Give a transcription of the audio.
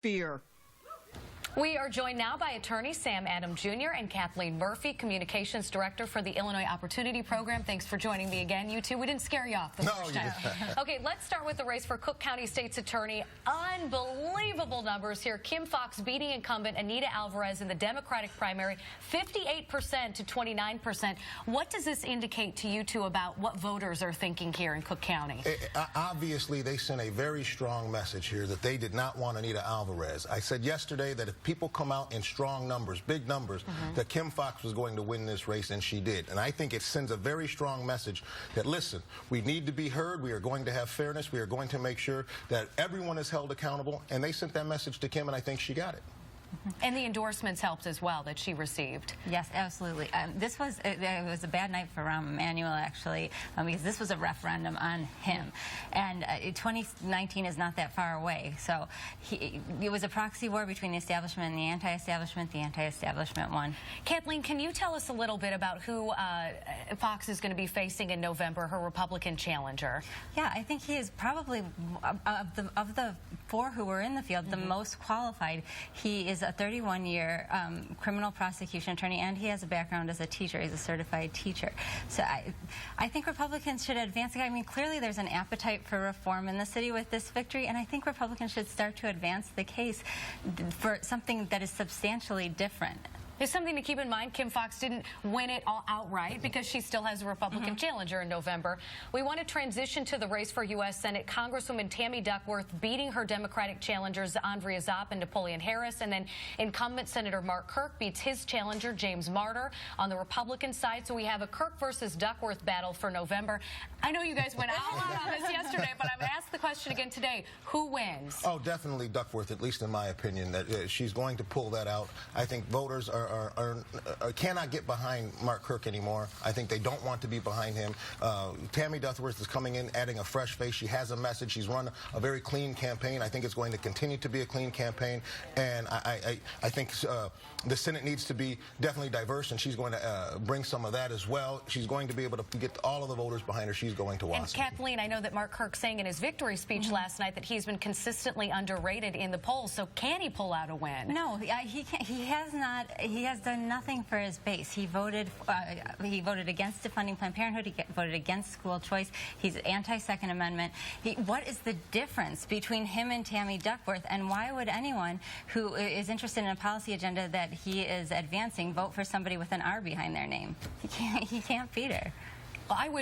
fear. We are joined now by attorney Sam Adam Jr. and Kathleen Murphy, Communications Director for the Illinois Opportunity Program. Thanks for joining me again. You two, we didn't scare you off the first time. Okay, let's start with the race for Cook County State's Attorney. Unbelievable numbers here. Kim Foxx beating incumbent Anita Alvarez in the Democratic primary, 58% to 29%. What does this indicate to you two about what voters are thinking here in Cook County? Obviously, they sent a very strong message here that they did not want Anita Alvarez. I said yesterday that if people come out in strong numbers, big numbers, that Kim Foxx was going to win this race, and she did. And I think it sends a very strong message that, listen, we need to be heard, we are going to have fairness, we are going to make sure that everyone is held accountable, and they sent that message to Kim, and I think she got it. And the endorsements helped as well that she received. Yes, absolutely. It was a bad night for Rahm Emanuel, actually, because this was a referendum on him. And 2019 is not that far away. So it was a proxy war between the establishment and the anti-establishment. The anti-establishment won. Kathleen, can you tell us a little bit about who Foxx is going to be facing in November, her Republican challenger? Yeah, I think he is probably, of the four who were in the field, the most qualified. He is a 31-year criminal prosecution attorney, and he has a background as a teacher. He's a certified teacher. So I think Republicans should advance. I mean, clearly there's an appetite for reform in the city with this victory, and I think Republicans should start to advance the case for something that is substantially different. There's something to keep in mind. Kim Foxx didn't win it all outright because she still has a Republican challenger in November. We want to transition to the race for U.S. Senate. Congresswoman Tammy Duckworth beating her Democratic challengers Andrea Zopp and Napoleon Harris. And then incumbent Senator Mark Kirk beats his challenger James Martyr on the Republican side. So we have a Kirk versus Duckworth battle for November. I know you guys went all out on this yesterday, but I'm going to ask the question again today. Who wins? Oh, definitely Duckworth, at least in my opinion, that she's going to pull that out. I think voters cannot get behind Mark Kirk anymore. I think they don't want to be behind him. Tammy Duckworth is coming in, adding a fresh face. She has a message. She's run a very clean campaign. I think it's going to continue to be a clean campaign, and I think the Senate needs to be definitely diverse, and she's going to bring some of that as well. She's going to be able to get all of the voters behind her. She's going to Washington. And Kathleen, I know that Mark Kirk saying in his victory speech last night that he's been consistently underrated in the polls. So can he pull out a win? No, he can't. He has not. He has done nothing for his base. He voted against defunding Planned Parenthood. He voted against school choice. He's anti-Second Amendment. What is the difference between him and Tammy Duckworth? And why would anyone who is interested in a policy agenda that he is advancing vote for somebody with an R behind their name? He can't beat her. Well, I wish